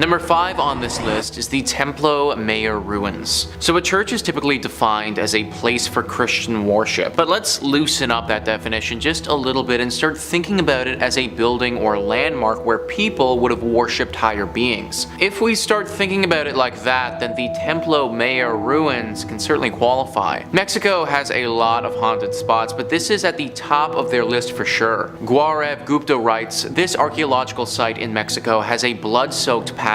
Number 5 on this list is the Templo Mayor ruins. So a church is typically defined as a place for Christian worship, but let's loosen up that definition just a little bit and start thinking about it as a building or landmark where people would have worshipped higher beings. If we start thinking about it like that, then the Templo Mayor ruins can certainly qualify. Mexico has a lot of haunted spots, but this is at the top of their list for sure. Gaurav Gupta writes, this archaeological site in Mexico has a blood-soaked past.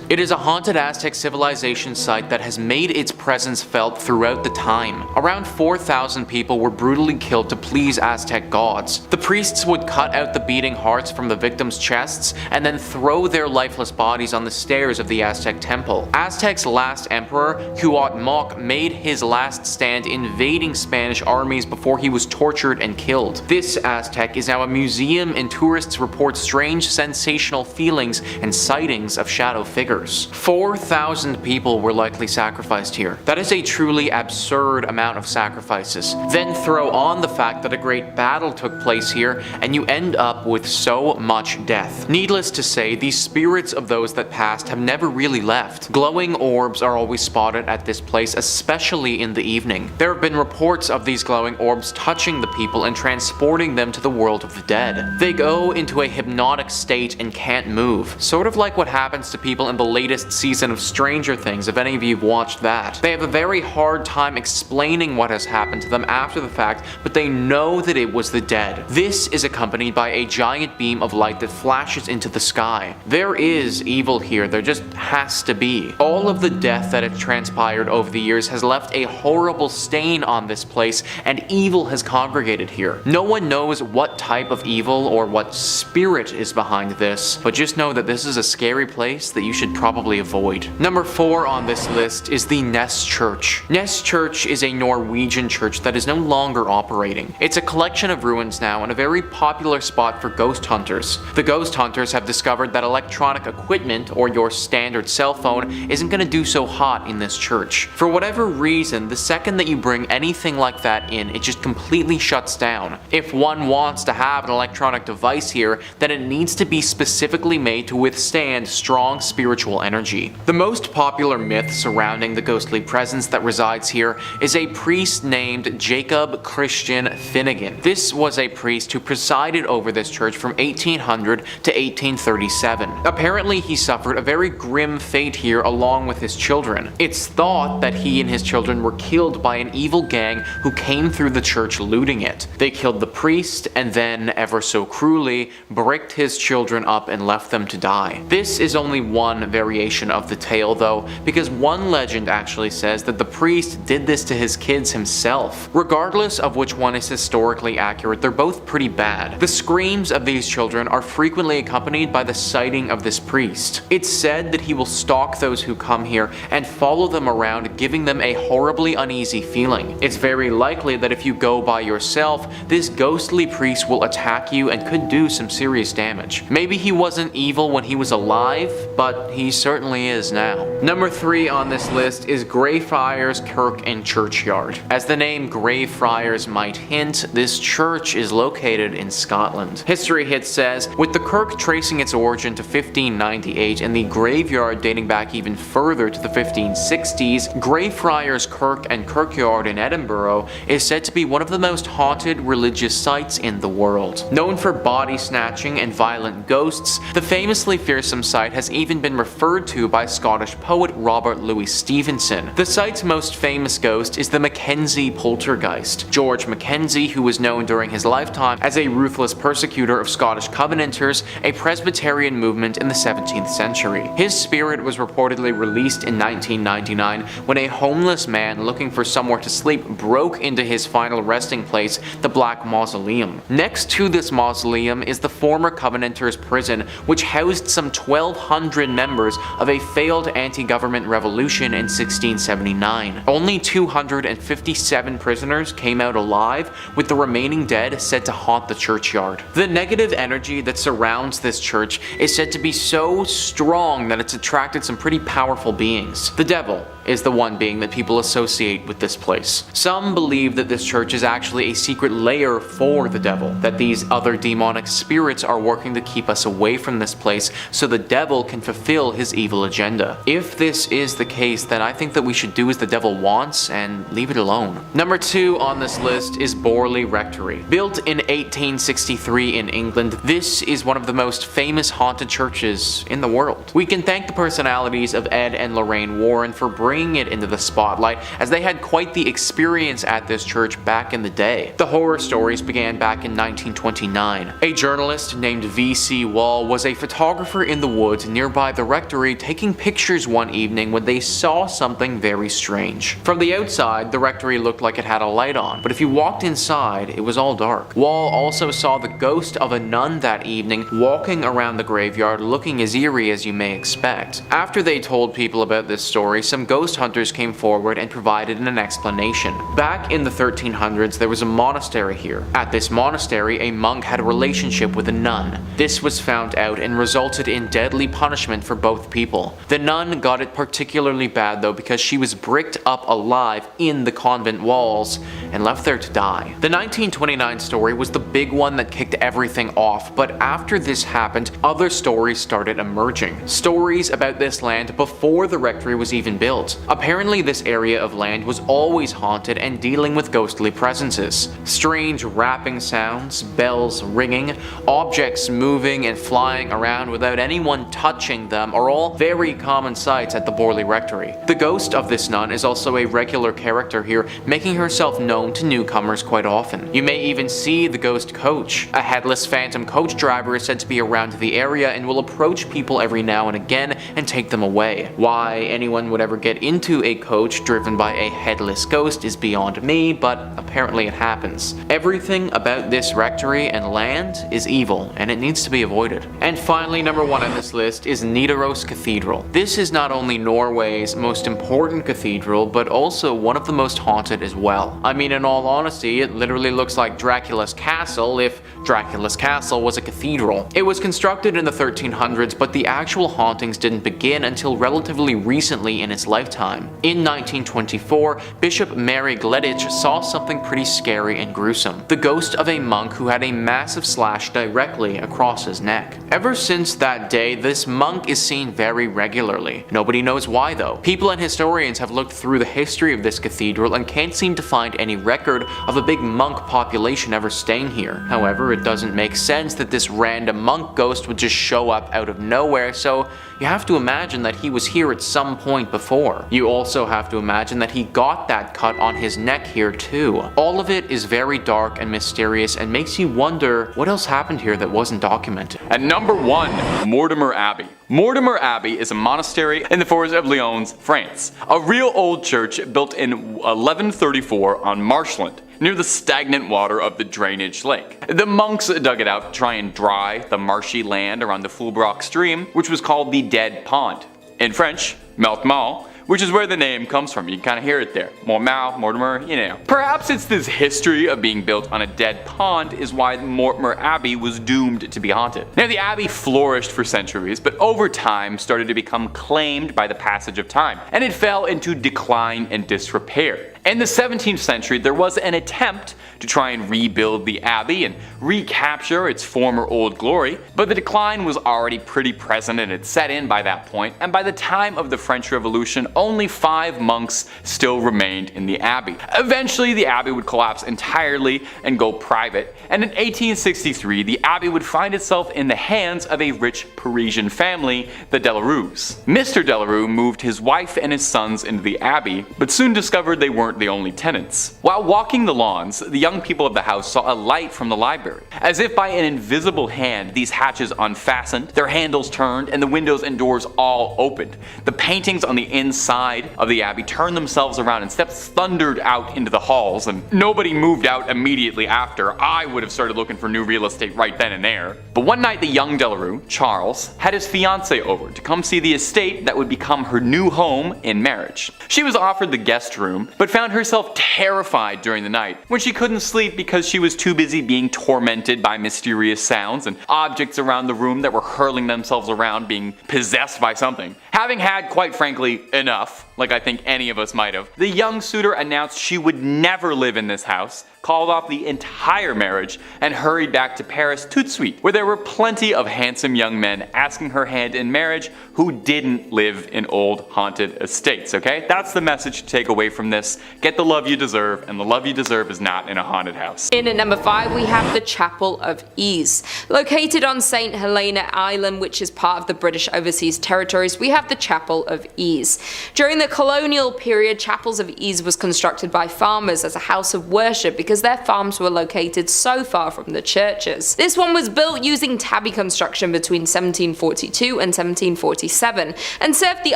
It is a haunted Aztec civilization site that has made its presence felt throughout the time. Around 4,000 people were brutally killed to please Aztec gods. The priests would cut out the beating hearts from the victims' chests and then throw their lifeless bodies on the stairs of the Aztec temple. Aztec's last emperor, Cuauhtémoc, made his last stand invading Spanish armies before he was tortured and killed. This Aztec is now a museum, and tourists report strange sensational feelings and sightings of shadow figures. 4,000 people were likely sacrificed here. That is a truly absurd amount of sacrifices. Then throw on the fact that a great battle took place here, and you end up with so much death. Needless to say, the spirits of those that passed have never really left. Glowing orbs are always spotted at this place, especially in the evening. There have been reports of these glowing orbs touching the people and transporting them to the world of the dead. They go into a hypnotic state and can't move, sort of like what happens to people in the latest season of Stranger Things, if any of you have watched that. They have a very hard time explaining what has happened to them after the fact, but they know that it was the dead. This is accompanied by a giant beam of light that flashes into the sky. There is evil here, there just has to be. All of the death that has transpired over the years has left a horrible stain on this place, and evil has congregated here. No one knows what type of evil or what spirit is behind this, but just know that this is a scary place that you should probably avoid. Number 4 on this list is the Ness Church. Ness Church is a Norwegian church that is no longer operating. It's a collection of ruins now and a very popular spot for ghost hunters. The ghost hunters have discovered that electronic equipment, or your standard cell phone, isn't going to do so hot in this church. For whatever reason, the second that you bring anything like that in, it just completely shuts down. If one wants to have an electronic device here, then it needs to be specifically made to withstand strong spiritual energy. The most popular myth surrounding the ghostly presence that resides here is a priest named Jacob Christian Finnegan. This was a priest who presided over this church from 1800 to 1837. Apparently, he suffered a very grim fate here along with his children. It's thought that he and his children were killed by an evil gang who came through the church looting it. They killed the priest and then, ever so cruelly, bricked his children up and left them to die. This is only one variation of the tale though, because one legend actually says that the priest did this to his kids himself. Regardless of which one is historically accurate, they're both pretty bad. The screams of these children are frequently accompanied by the sighting of this priest. It's said that he will stalk those who come here and follow them around, giving them a horribly uneasy feeling. It's very likely that if you go by yourself, this ghostly priest will attack you and could do some serious damage. Maybe he wasn't evil when he was alive, but he certainly is now. Number 3 on this list is Grayfriars Kirk and Churchyard. As the name Grayfriars might hint, this church is located in Scotland. History Hit says, with the kirk tracing its origin to 1598 and the graveyard dating back even further to the 1560s, Grayfriars Kirk and Kirkyard in Edinburgh is said to be one of the most haunted religious sites in the world. Known for body snatching and violent ghosts, the famously fearsome site has even been referred to by Scottish poet Robert Louis Stevenson. The site's most famous ghost is the Mackenzie poltergeist. George Mackenzie, who was known during his lifetime as a ruthless persecutor of Scottish Covenanters, a Presbyterian movement in the 17th century. His spirit was reportedly released in 1999 when a homeless man looking for somewhere to sleep broke into his final resting place, the Black Mausoleum. Next to this mausoleum is the former Covenanters prison, which housed some 1,200 members of a failed anti-government revolution in 1679. Only 257 prisoners came out alive, with the remaining dead said to haunt the churchyard. The negative energy that surrounds this church is said to be so strong that it's attracted some pretty powerful beings. The devil, is the one being that people associate with this place. Some believe that this church is actually a secret lair for the devil, that these other demonic spirits are working to keep us away from this place so the devil can fulfill his evil agenda. If this is the case, then I think that we should do as the devil wants and leave it alone. Number 2 on this list is Borley Rectory. Built in 1863 in England, this is one of the most famous haunted churches in the world. We can thank the personalities of Ed and Lorraine Warren for bringing it into the spotlight, as they had quite the experience at this church back in the day. The horror stories began back in 1929. A journalist named V.C. Wall was a photographer in the woods nearby the rectory taking pictures one evening when they saw something very strange. From the outside, the rectory looked like it had a light on, but if you walked inside, it was all dark. Wall also saw the ghost of a nun that evening walking around the graveyard looking as eerie as you may expect. After they told people about this story, some ghost hunters came forward and provided an explanation. Back in the 1300s, there was a monastery here. At this monastery, a monk had a relationship with a nun. This was found out and resulted in deadly punishment for both people. The nun got it particularly bad though, because she was bricked up alive in the convent walls and left there to die. The 1929 story was the big one that kicked everything off, but after this happened, other stories started emerging. Stories about this land before the rectory was even built. Apparently this area of land was always haunted and dealing with ghostly presences. Strange rapping sounds, bells ringing, objects moving and flying around without anyone touching them are all very common sights at the Borley Rectory. The ghost of this nun is also a regular character here, making herself known to newcomers quite often. You may even see the ghost coach. A headless phantom coach driver is said to be around the area and will approach people every now and again and take them away. Why anyone would ever get into a coach driven by a headless ghost is beyond me, but apparently it happens. Everything about this rectory and land is evil, and it needs to be avoided. And finally, number 1 on this list is Nidaros Cathedral. This is not only Norway's most important cathedral, but also one of the most haunted as well. I mean, in all honesty, it literally looks like Dracula's castle if Dracula's castle was a cathedral. It was constructed in the 1300s, but the actual hauntings didn't begin until relatively recently in its lifetime. In 1924, Bishop Mary Gleditch saw something pretty scary and gruesome. The ghost of a monk who had a massive slash directly across his neck. Ever since that day, this monk is seen very regularly. Nobody knows why though. People and historians have looked through the history of this cathedral and can't seem to find any record of a big monk population ever staying here. However, it doesn't make sense that this random monk ghost would just show up out of nowhere, so you have to imagine that he was here at some point before. You also have to imagine that he got that cut on his neck here too. All of it is very dark and mysterious and makes you wonder what else happened here that wasn't documented. At number 1, Mortimer Abbey. Mortimer Abbey is a monastery in the forest of Lyons, France. A real old church built in 1134 on marshland, near the stagnant water of the drainage lake. The monks dug it out to try and dry the marshy land around the Fulbrock stream, which was called the Dead Pond. In French, Mortimer, which is where the name comes from. You can kind of hear it there. Mortimer, you know. Perhaps it's this history of being built on a dead pond is why Mortimer Abbey was doomed to be haunted. Now the abbey flourished for centuries, but over time started to become claimed by the passage of time, and it fell into decline and disrepair. In the 17th century, there was an attempt to try and rebuild the abbey and recapture its former old glory, but the decline was already pretty present and had set in by that point, and by the time of the French Revolution, only 5 monks still remained in the abbey. Eventually, the abbey would collapse entirely and go private, and in 1863, the abbey would find itself in the hands of a rich Parisian family, the Delarues. Mr. Delarue moved his wife and his sons into the abbey, but soon discovered they weren't the only tenants. While walking the lawns, the young people of the house saw a light from the library. As if by an invisible hand, these hatches unfastened, their handles turned, and the windows and doors all opened. The paintings on the inside of the abbey turned themselves around and steps thundered out into the halls, and nobody moved out immediately after. I would have started looking for new real estate right then and there. But one night the young Delarue, Charles, had his fiancée over to come see the estate that would become her new home in marriage. She was offered the guest room, but found herself terrified during the night when she couldn't sleep because she was too busy being tormented by mysterious sounds and objects around the room that were hurling themselves around, being possessed by something. Having had, quite frankly, enough, like I think any of us might have, the young suitor announced she would never live in this house, called off the entire marriage, and hurried back to Paris tout de suite, where there were plenty of handsome young men asking her hand in marriage who didn't live in old haunted estates, okay? That's the message to take away from this. Get the love you deserve, and the love you deserve is not in a haunted house. In at number 5 we have the Chapel of Ease. Located on St. Helena Island, which is part of the British Overseas Territories, we have the Chapel of Ease. During the colonial period, Chapels of Ease was constructed by farmers as a house of worship because their farms were located so far from the churches. This one was built using tabby construction between 1742 and 1747 and served the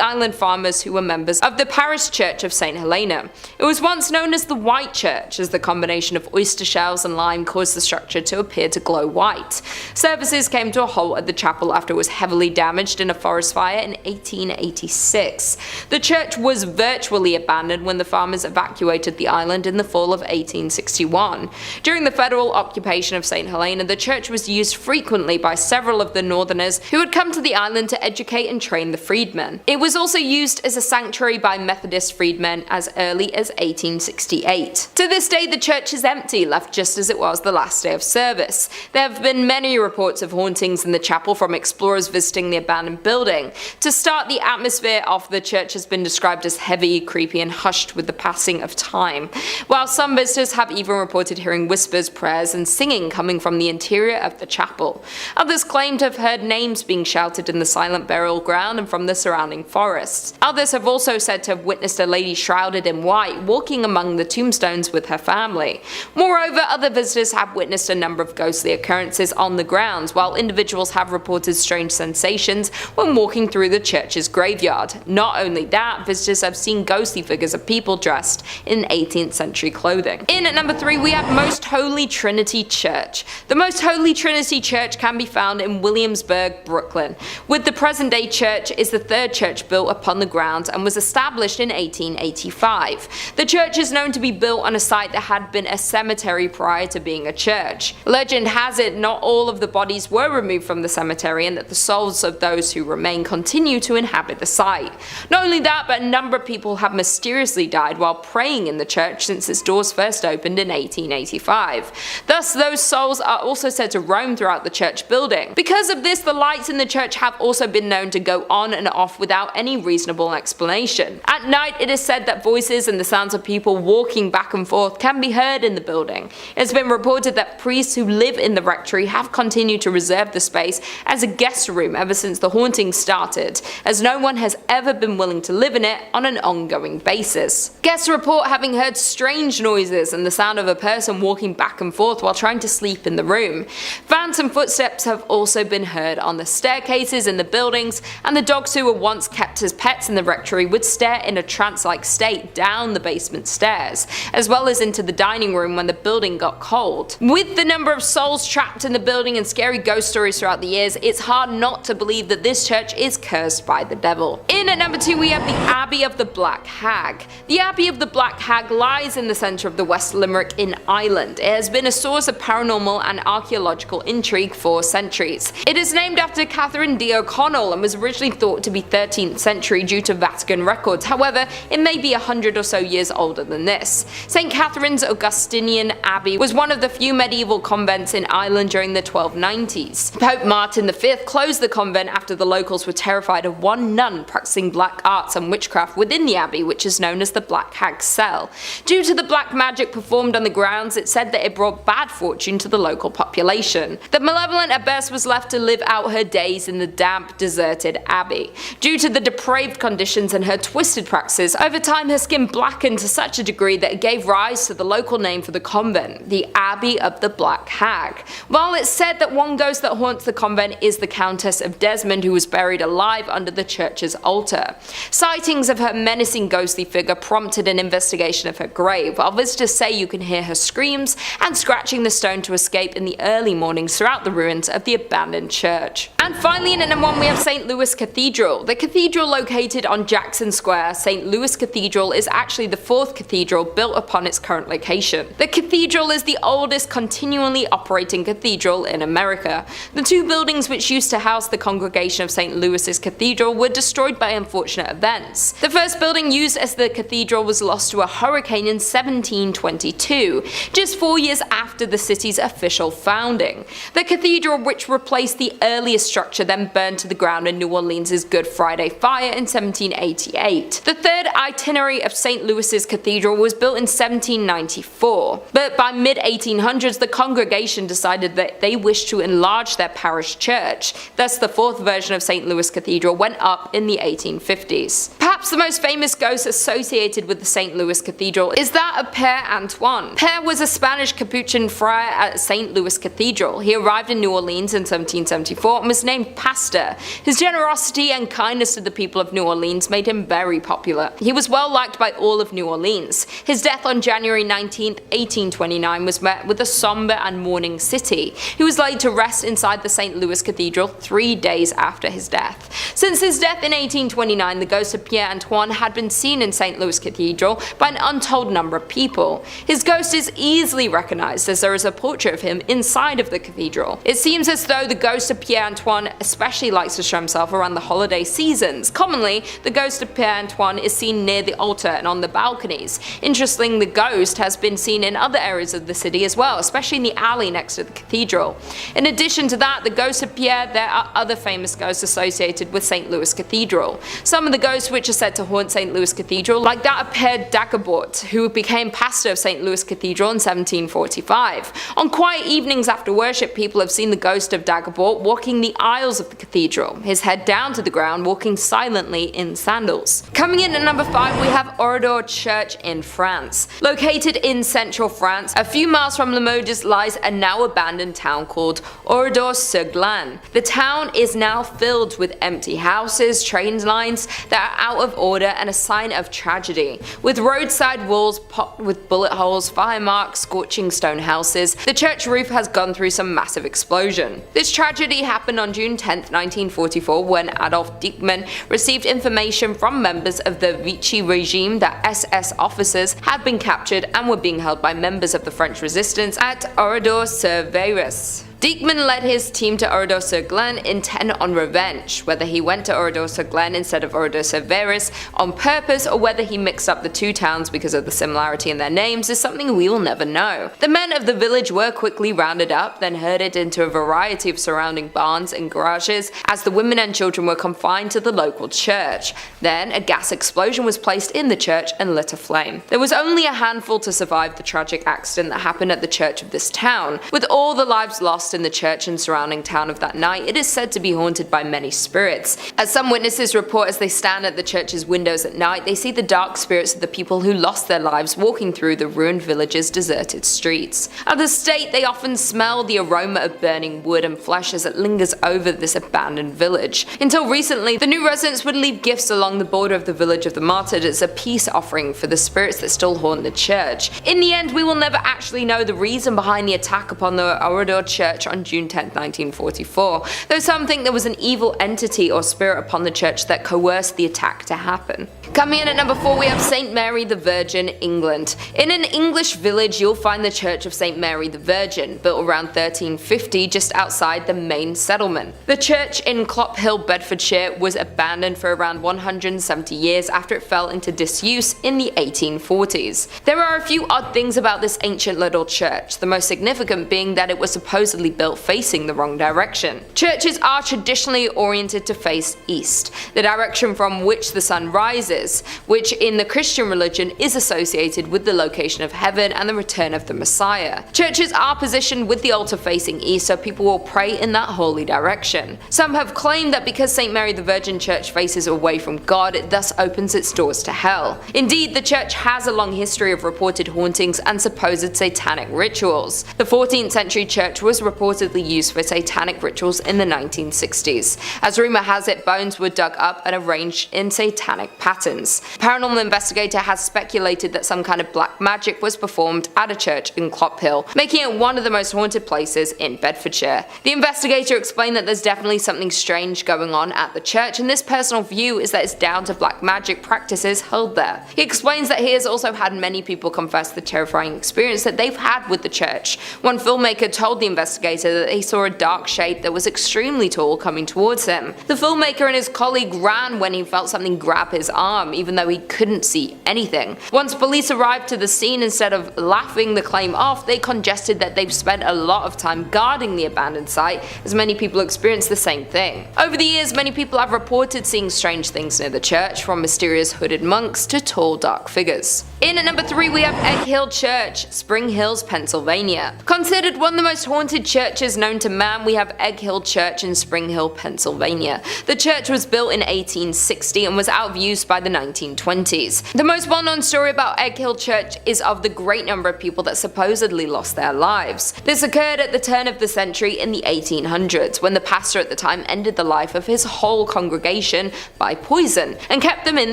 island farmers who were members of the parish church of St. Helena. It was once known as the White Church, as the combination of oyster shells and lime caused the structure to appear to glow white. Services came to a halt at the chapel after it was heavily damaged in a forest fire in 1886. The church was virtually abandoned when the farmers evacuated the island in the fall of 1861. During the federal occupation of St. Helena, the church was used frequently by several of the northerners who had come to the island to educate and train the freedmen. It was also used as a sanctuary by Methodist freedmen as early as 1868. To this day, the church is empty, left just as it was the last day of service. There have been many reports of hauntings in the chapel from explorers visiting the abandoned building. To start, the atmosphere of the church has been described as heavy, creepy, and hushed with the passing of time, while some visitors have even reported hearing whispers, prayers, and singing coming from the interior of the chapel. Others claim to have heard names being shouted in the silent burial ground and from the surrounding forests. Others have also said to have witnessed a lady shrouded in white walking among the tombstones with her family. Moreover, other visitors have witnessed a number of ghostly occurrences on the grounds, while individuals have reported strange sensations when walking through the church's graveyard. Not only that, visitors have seen ghostly figures of people dressed in 18th century clothing. In at number 3 we have Most Holy Trinity Church. The Most Holy Trinity Church can be found in Williamsburg, Brooklyn. With the present day church is the third church built upon the grounds and was established in 1885. The church is known to be built on a site that had been a cemetery prior to being a church. Legend has it not all of the bodies were removed from the cemetery and that the souls of those who remain continue to inhabit the site. Not only that, but a number of people have mysteriously died while praying in the church since its doors first opened in 1885. Thus, those souls are also said to roam throughout the church building. Because of this, the lights in the church have also been known to go on and off without any reasonable explanation. At night, it is said that voices and the sounds of people walking back and forth can be heard in the building. It's been reported that priests who live in the rectory have continued to reserve the space as a guest room ever since the haunting started, as no one has ever been willing to live in it on an ongoing basis. Guests report having heard strange noises and the sound of a person walking back and forth while trying to sleep in the room. Phantom footsteps have also been heard on the staircases in the buildings, and the dogs who were once kept as pets in the rectory would stare in a trance-like state down the basement stairs, as well as into the dining room when the building got cold. With the number of souls trapped in the building and scary ghost stories throughout the years, it's hard not to believe that this church is cursed by the devil. In at number 2 we have the Abbey of the Black Hag. The Abbey of the Black Hag lies in the centre of the West Limerick in Ireland. It has been a source of paranormal and archaeological intrigue for centuries. It is named after Catherine D. O'Connell and was originally thought to be 13th century due to Vatican records. However, it may be 100 or so years older than this. St. Catherine's Augustinian Abbey was one of the few medieval convents in Ireland during the 1290s. Pope Martin V closed the convent after the locals were terrified of one nun practicing black arts and witchcraft within the abbey, which is known as the Black Hag cell. Due to the black magic performed on the grounds, it said that it brought bad fortune to the local population. The malevolent abbess was left to live out her days in the damp, deserted abbey. Due to the depraved conditions and her twisted practices, over time her skin blackened to such a degree that it gave rise to the local name for the convent, the Abbey of the Black Hag. While it's said that one ghost that haunts the convent is the Countess of Desmond, who was buried alive under the church's altar. Sightings of her menacing ghostly figure prompted an investigation of her grave, while visitors say you can hear her screams and scratching the stone to escape in the early mornings throughout the ruins of the abandoned church. And finally, in at number 1 we have St. Louis Cathedral. The cathedral located on Jackson Square, St. Louis Cathedral is actually the 4th cathedral built upon its current location. The cathedral is the oldest continually operating cathedral in America. The two buildings which used to house the congregation of St. Louis's cathedral were destroyed by a unfortunate events. The first building used as the cathedral was lost to a hurricane in 1722, just 4 years after the city's official founding. The cathedral, which replaced the earliest structure, then burned to the ground in New Orleans' Good Friday fire in 1788. The third itinerary of St. Louis's cathedral was built in 1794, but by mid-1800s the congregation decided that they wished to enlarge their parish church. Thus the fourth version of St. Louis Cathedral went up in the 1850s. Perhaps the most famous ghost associated with the St. Louis Cathedral is that of Père Antoine. Père was a Spanish Capuchin friar at St. Louis Cathedral. He arrived in New Orleans in 1774 and was named pastor. His generosity and kindness to the people of New Orleans made him very popular. He was well liked by all of New Orleans. His death on January 19, 1829 was met with a somber and mourning city. He was laid to rest inside the St. Louis Cathedral 3 days after his death. Since his death in 1829, the ghost of Père Antoine had been seen in St. Louis Cathedral by an untold number of people. His ghost is easily recognized as there is a portrait of him inside of the cathedral. It seems as though the ghost of Père Antoine especially likes to show himself around the holiday seasons. Commonly, the ghost of Père Antoine is seen near the altar and on the balconies. Interestingly, the ghost has been seen in other areas of the city as well, especially in the alley next to the cathedral. In addition to that, the ghost of Pierre, there are other famous ghosts associated with St. Louis Cathedral. Some of the ghosts which are said to haunt St. Louis Cathedral, like that of Père Dagobert, who became pastor of St. Louis Cathedral in 1745. On quiet evenings after worship, people have seen the ghost of Dagobert walking the aisles of the cathedral, his head down to the ground, walking silently in sandals. Coming in at number 5, we have Oradour Church in France. Located in central France, a few miles from Limoges lies a now abandoned town called Oradour-sur-Glane. The town is now filled with empty houses, train lines that are out of order, and a sign of tragedy. With roadside walls pocked with bullet holes, fire marks, scorching stone houses, the church roof has gone through some massive explosion. This tragedy happened on June 10, 1944, when Adolf Dieckmann received information from members of the Vichy regime that SS officers had been captured and were being held by members of the French resistance at Oradour-sur-Glane. Dieckmann led his team to Oradour-sur-Glane intent on revenge. Whether he went to Oradour-sur-Glane instead of Oradour-sur-Glane on purpose, or whether he mixed up the two towns because of the similarity in their names, is something we will never know. The men of the village were quickly rounded up, then herded into a variety of surrounding barns and garages, as the women and children were confined to the local church. Then a gas explosion was placed in the church and lit aflame. There was only a handful to survive the tragic accident that happened at the church of this town. With all the lives lost in the church and surrounding town of that night, it is said to be haunted by many spirits. As some witnesses report, as they stand at the church's windows at night, they see the dark spirits of the people who lost their lives walking through the ruined village's deserted streets. At the stake, they often smell the aroma of burning wood and flesh as it lingers over this abandoned village. Until recently, the new residents would leave gifts along the border of the village of the martyred as a peace offering for the spirits that still haunt the church. In the end, we will never actually know the reason behind the attack upon the Oradour Church on June 10, 1944, though some think there was an evil entity or spirit upon the church that coerced the attack to happen. Coming in at number 4, we have St. Mary the Virgin, England. In an English village, you'll find the Church of St. Mary the Virgin, built around 1350 just outside the main settlement. The church in Columbkille, Bedfordshire, was abandoned for around 170 years after it fell into disuse in the 1840s. There are a few odd things about this ancient little church, the most significant being that it was supposedly built facing the wrong direction. Churches are traditionally oriented to face east, the direction from which the sun rises, which in the Christian religion is associated with the location of heaven and the return of the Messiah. Churches are positioned with the altar facing east, so people will pray in that holy direction. Some have claimed that because St. Mary the Virgin Church faces away from God, it thus opens its doors to hell. Indeed, the church has a long history of reported hauntings and supposed satanic rituals. The 14th century church was reportedly used for satanic rituals in the 1960s. As rumor has it, bones were dug up and arranged in satanic patterns. Paranormal investigator has speculated that some kind of black magic was performed at a church in Columbkille, making it one of the most haunted places in Bedfordshire. The investigator explained that there's definitely something strange going on at the church, and this personal view is that it's down to black magic practices held there. He explains that he has also had many people confess the terrifying experience that they've had with the church. One filmmaker told the investigator investigator that they saw a dark shape that was extremely tall coming towards him. The filmmaker and his colleague ran when he felt something grab his arm, even though he couldn't see anything. Once police arrived to the scene, instead of laughing the claim off, they congested that they've spent a lot of time guarding the abandoned site, as many people experienced the same thing. Over the years, many people have reported seeing strange things near the church, from mysterious hooded monks to tall dark figures. In at number 3 we have Egg Hill Church, Spring Hills, Pennsylvania. Considered one of the most haunted churches known to man, we have Egg Hill Church in Spring Hill, Pennsylvania. The church was built in 1860 and was out of use by the 1920s. The most well-known story about Egg Hill Church is of the great number of people that supposedly lost their lives. This occurred at the turn of the century in the 1800s, when the pastor at the time ended the life of his whole congregation by poison and kept them in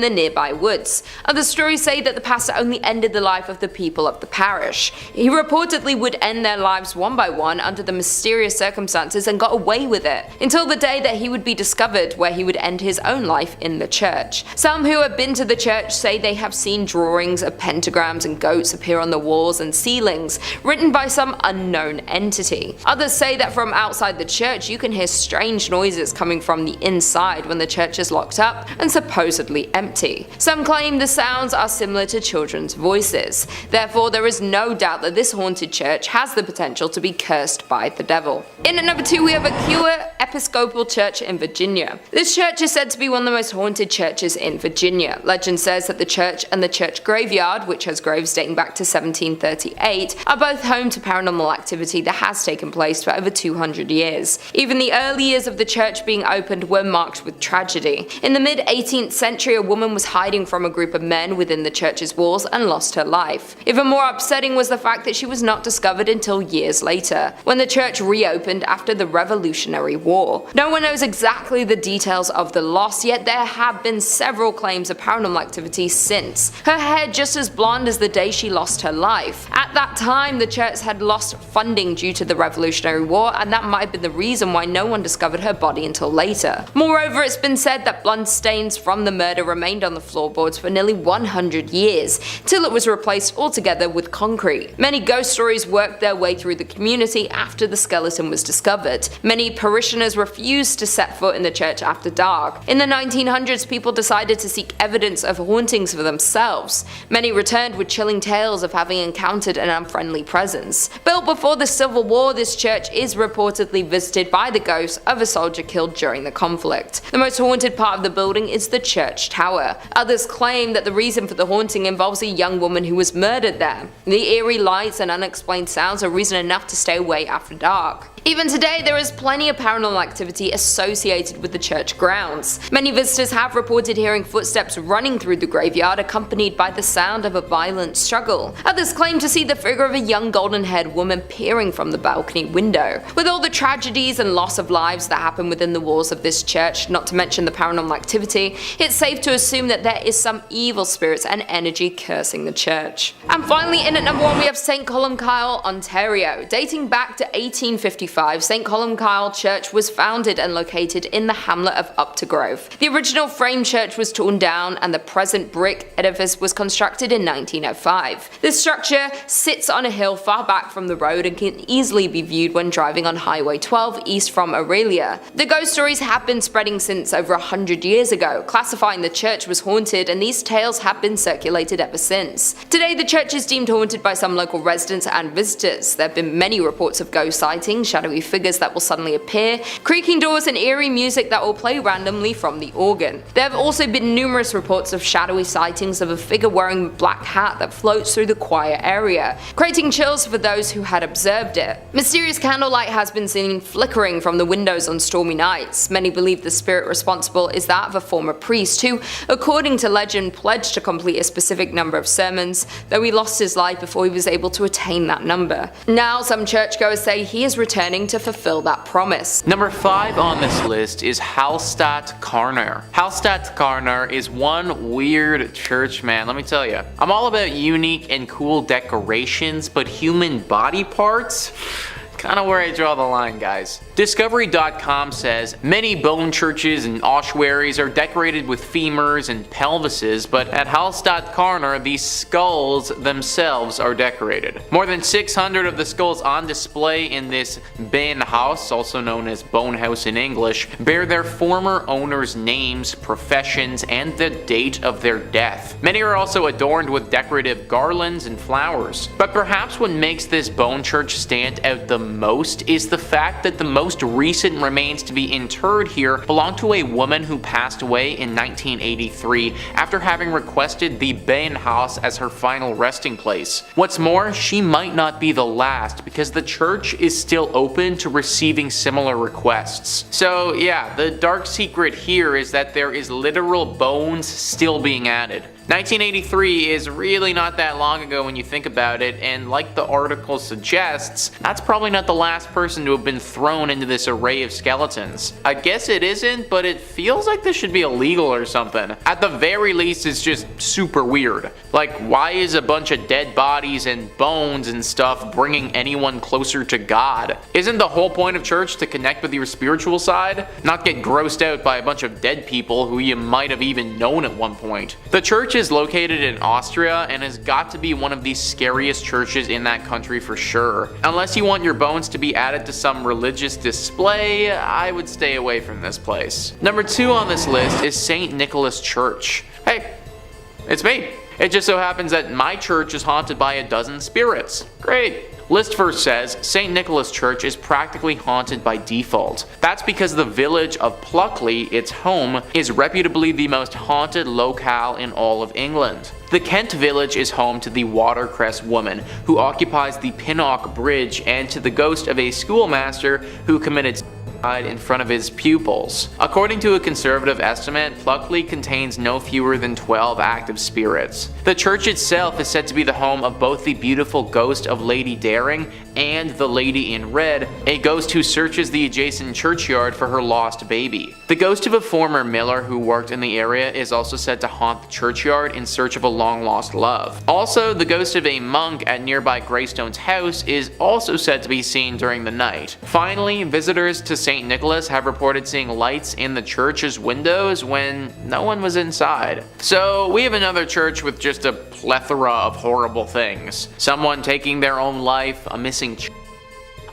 the nearby woods. Other stories say that the pastor only ended the life of the people of the parish. He reportedly would end their lives one by one under the mysterious circumstances and got away with it, until the day that he would be discovered, where he would end his own life in the church. Some who have been to the church say they have seen drawings of pentagrams and goats appear on the walls and ceilings, written by some unknown entity. Others say that from outside the church you can hear strange noises coming from the inside when the church is locked up and supposedly empty. Some claim the sounds are similar to children's voices. Therefore, there is no doubt that this haunted church has the potential to be cursed by the devil. In at number 2 we have Aquia Episcopal Church in Virginia. This church is said to be one of the most haunted churches in Virginia. Legend says that the church and the church graveyard, which has graves dating back to 1738, are both home to paranormal activity that has taken place for over 200 years. Even the early years of the church being opened were marked with tragedy. In the mid-18th century, a woman was hiding from a group of men within the church's walls and lost her life. Even more upsetting was the fact that she was not discovered until years later, when the church reopened after the Revolutionary War. No one knows exactly the details of the loss, yet there have been several claims of paranormal activity since. Her hair just as blonde as the day she lost her life. At that time, the church had lost funding due to the Revolutionary War, and that might have been the reason why no one discovered her body until later. Moreover, it's been said that blood stains from the murder remained on the floorboards for nearly 100 years, till it was replaced altogether with concrete. Many ghost stories worked their way through the community after the skeleton was discovered. Many parishioners refused to set foot in the church after dark. In the 1900s, people decided to seek evidence of hauntings for themselves. Many returned with chilling tales of having encountered an unfriendly presence. Built before the Civil War, this church is reportedly visited by the ghost of a soldier killed during the conflict. The most haunted part of the building is the church tower. Others claim that the reason for the haunting involves a young woman who was murdered there. The eerie lights and unexplained sounds are reason enough to stay away after dark. Even today, there is plenty of paranormal activity associated with the church grounds. Many visitors have reported hearing footsteps running through the graveyard, accompanied by the sound of a violent struggle. Others claim to see the figure of a young golden-haired woman peering from the balcony window. With all the tragedies and loss of lives that happen within the walls of this church, not to mention the paranormal activity, it's safe to assume that there is some evil spirits and energy cursing the church. And finally, in at number 1 we have St. Columbkille, Ontario. Dating back to 1855, St. Columbkille Church was founded and located in the hamlet of Uptergrove. The original frame church was torn down and the present brick edifice was constructed in 1905. This structure sits on a hill far back from the road and can easily be viewed when driving on Highway 12 east from Aurelia. The ghost stories have been spreading since over 100 years ago, classifying the church was haunted, and these tales have been circulated ever since. Today, the church is deemed haunted by some local residents and visitors. There have been many reports of ghost sightings, shadowy figures that will suddenly appear, creaking doors, and eerie music that will play randomly from the organ. There have also been numerous reports of shadowy sightings of a figure wearing a black hat that floats through the choir area, creating chills for those who had observed it. Mysterious candlelight has been seen flickering from the windows on stormy nights. Many believe the spirit responsible is that of a former priest who, according to legend, pledged to complete a specific number of sermons, though he lost his life before he was able to attain that number. Now, some churchgoers say he is returning to fulfill that promise. Number 5 on this list is Hallstatt Karner. Hallstatt Karner is one weird church, man, let me tell you. I'm all about unique and cool decorations, but human body parts? Kinda where I draw the line, guys. Discovery.com says many bone churches and ossuaries are decorated with femurs and pelvises, but at Hallstatt Corner, these skulls themselves are decorated. More than 600 of the skulls on display in this Benhaus, also known as Bone House in English, bear their former owners' names, professions, and the date of their death. Many are also adorned with decorative garlands and flowers. But perhaps what makes this bone church stand out the most is the fact that the most recent remains to be interred here belong to a woman who passed away in 1983 after having requested the Benhaus as her final resting place. What's more, she might not be the last because the church is still open to receiving similar requests. So yeah, the dark secret here is that there is literal bones still being added. 1983 is really not that long ago when you think about it, and like the article suggests, that's probably not the last person to have been thrown into this array of skeletons. I guess it isn't, but it feels like this should be illegal or something. At the very least, it's just super weird. Like, why is a bunch of dead bodies and bones and stuff bringing anyone closer to God? Isn't the whole point of church to connect with your spiritual side? Not get grossed out by a bunch of dead people who you might have even known at one point. The church is located in Austria and has got to be one of the scariest churches in that country for sure. Unless you want your bones to be added to some religious display, I would stay away from this place. Number 2 on this list is St. Nicholas Church. Hey, it's me. It just so happens that my church is haunted by a dozen spirits. Great. List first says St. Nicholas Church is practically haunted by default. That's because the village of Pluckley, its home, is reputably the most haunted locale in all of England. The Kent village is home to the Watercress woman, who occupies the Pinnock Bridge, and to the ghost of a schoolmaster who committed suicide in front of his pupils. According to a conservative estimate, Pluckley contains no fewer than 12 active spirits. The church itself is said to be the home of both the beautiful ghost of Lady Daring and the Lady in Red, a ghost who searches the adjacent churchyard for her lost baby. The ghost of a former miller who worked in the area is also said to haunt the churchyard in search of a long-lost love. Also, the ghost of a monk at nearby Greystone's house is also said to be seen during the night. Finally, visitors to St. Nicholas have reported seeing lights in the church's windows when no one was inside. So we have another church with just a plethora of horrible things. Someone taking their own life, a missing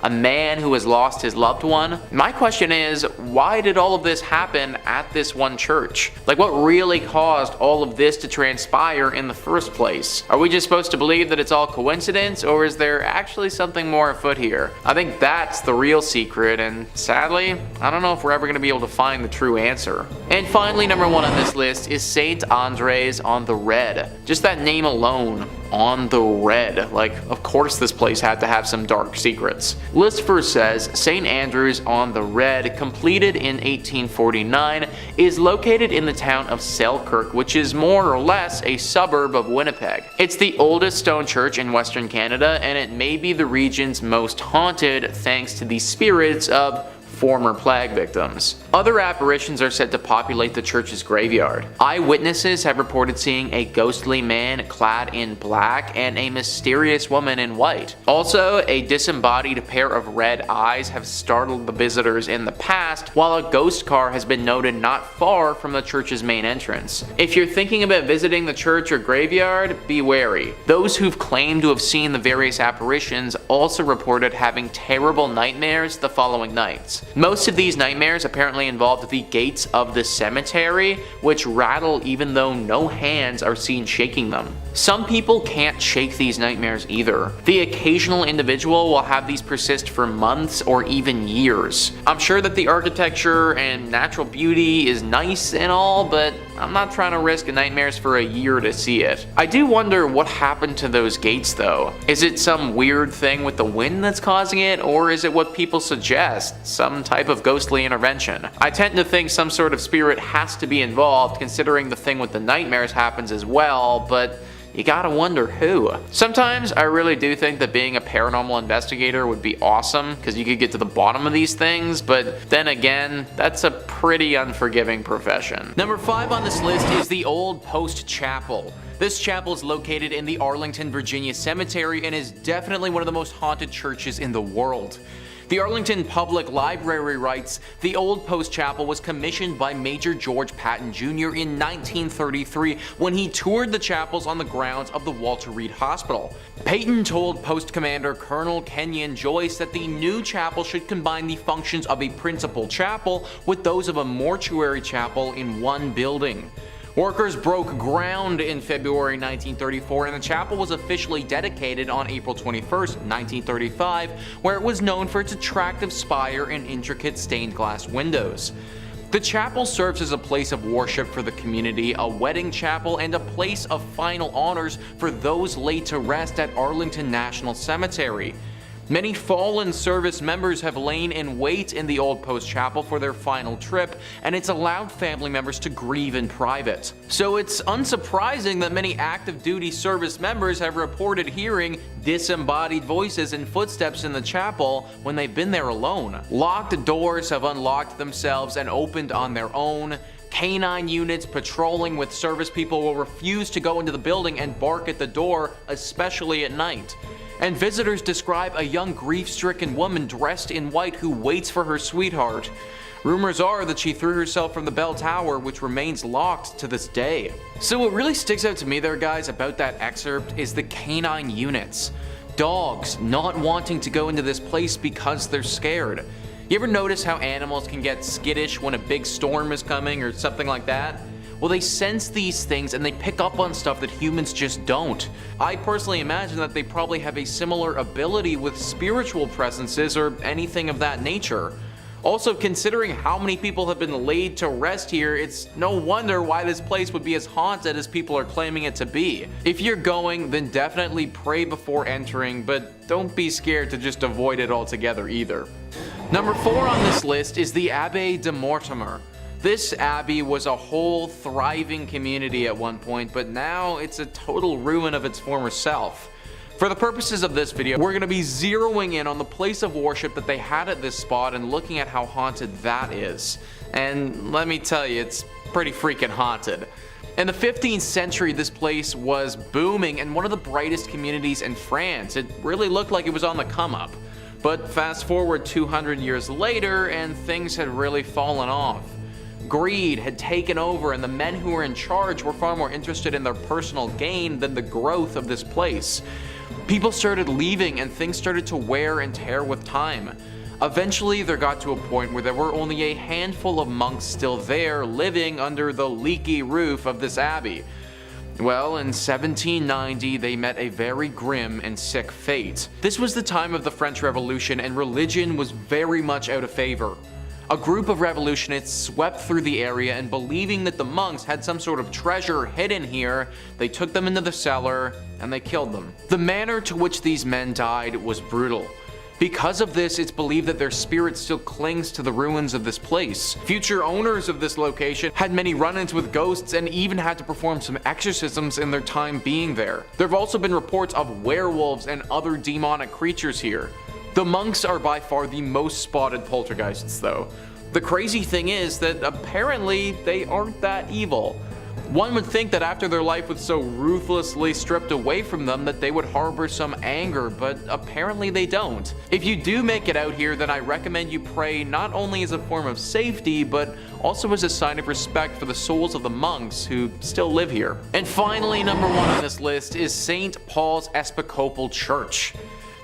a man who has lost his loved one. My question is, why did all of this happen at this one church? Like, what really caused all of this to transpire in the first place? Are we just supposed to believe that it's all coincidence, or is there actually something more afoot here? I think that's the real secret, and sadly, I don't know if we're ever going to be able to find the true answer. And finally, number 1 on this list is St. Andres on the Red. Just that name alone, on the Red. Like, of course this place had to have some dark secrets. List first says St. Andrews on the Red, completed in 1849, is located in the town of Selkirk, which is more or less a suburb of Winnipeg. It's the oldest stone church in Western Canada, and it may be the region's most haunted thanks to the spirits of former plague victims. Other apparitions are said to populate the church's graveyard. Eyewitnesses have reported seeing a ghostly man clad in black and a mysterious woman in white. Also, a disembodied pair of red eyes have startled the visitors in the past, while a ghost car has been noted not far from the church's main entrance. If you're thinking about visiting the church or graveyard, be wary. Those who've claimed to have seen the various apparitions also reported having terrible nightmares the following nights. Most of these nightmares apparently involved the gates of the cemetery, which rattle even though no hands are seen shaking them. Some people can't shake these nightmares either. The occasional individual will have these persist for months or even years. I'm sure that the architecture and natural beauty is nice and all, but I'm not trying to risk nightmares for a year to see it. I do wonder what happened to those gates though. Is it some weird thing with the wind that's causing it, or is it what people suggest, some type of ghostly intervention? I tend to think some sort of spirit has to be involved, considering the thing with the nightmares happens as well, but you gotta wonder who. Sometimes I really do think that being a paranormal investigator would be awesome, because you could get to the bottom of these things, but then again, that's a pretty unforgiving profession. Number 5 on this list is the Old Post Chapel. This chapel is located in the Arlington, Virginia cemetery and is definitely one of the most haunted churches in the world. The Arlington Public Library writes, the Old Post Chapel was commissioned by Major George Patton Jr. in 1933 when he toured the chapels on the grounds of the Walter Reed Hospital. Patton told Post Commander Colonel Kenyon Joyce that the new chapel should combine the functions of a principal chapel with those of a mortuary chapel in one building. Workers broke ground in February 1934 and the chapel was officially dedicated on April 21, 1935, where it was known for its attractive spire and intricate stained glass windows. The chapel serves as a place of worship for the community, a wedding chapel, and a place of final honors for those laid to rest at Arlington National Cemetery. Many fallen service members have lain in wait in the Old Post Chapel for their final trip, and it's allowed family members to grieve in private. So it's unsurprising that many active duty service members have reported hearing disembodied voices and footsteps in the chapel when they've been there alone. Locked doors have unlocked themselves and opened on their own. Canine units patrolling with service people will refuse to go into the building and bark at the door, especially at night. And visitors describe a young grief-stricken woman dressed in white who waits for her sweetheart. Rumors are that she threw herself from the bell tower, which remains locked to this day. So what really sticks out to me there, guys, about that excerpt is the canine units. Dogs not wanting to go into this place because they're scared. You ever notice how animals can get skittish when a big storm is coming or something like that? Well, they sense these things and they pick up on stuff that humans just don't. I personally imagine that they probably have a similar ability with spiritual presences or anything of that nature. Also, considering how many people have been laid to rest here, it's no wonder why this place would be as haunted as people are claiming it to be. If you're going, then definitely pray before entering, but don't be scared to just avoid it altogether either. Number 4 on this list is the Abbaye de Mortimer. This abbey was a whole thriving community at one point, but now it's a total ruin of its former self. For the purposes of this video, we're going to be zeroing in on the place of worship that they had at this spot and looking at how haunted that is. And let me tell you, it's pretty freaking haunted. In the 15th century, this place was booming and one of the brightest communities in France. It really looked like it was on the come up. But fast forward 200 years later and things had really fallen off. Greed had taken over and the men who were in charge were far more interested in their personal gain than the growth of this place. People started leaving and things started to wear and tear with time. Eventually there got to a point where there were only a handful of monks still there living under the leaky roof of this abbey. Well, in 1790 they met a very grim and sick fate. This was the time of the French Revolution and religion was very much out of favor. A group of revolutionists swept through the area and believing that the monks had some sort of treasure hidden here, they took them into the cellar and they killed them. The manner to which these men died was brutal. Because of this, it's believed that their spirit still clings to the ruins of this place. Future owners of this location had many run-ins with ghosts and even had to perform some exorcisms in their time being there. There have also been reports of werewolves and other demonic creatures here. The monks are by far the most spotted poltergeists though. The crazy thing is that apparently they aren't that evil. One would think that after their life was so ruthlessly stripped away from them that they would harbor some anger, but apparently they don't. If you do make it out here, then I recommend you pray not only as a form of safety, but also as a sign of respect for the souls of the monks who still live here. And finally, number 1 on this list is St. Paul's Episcopal Church.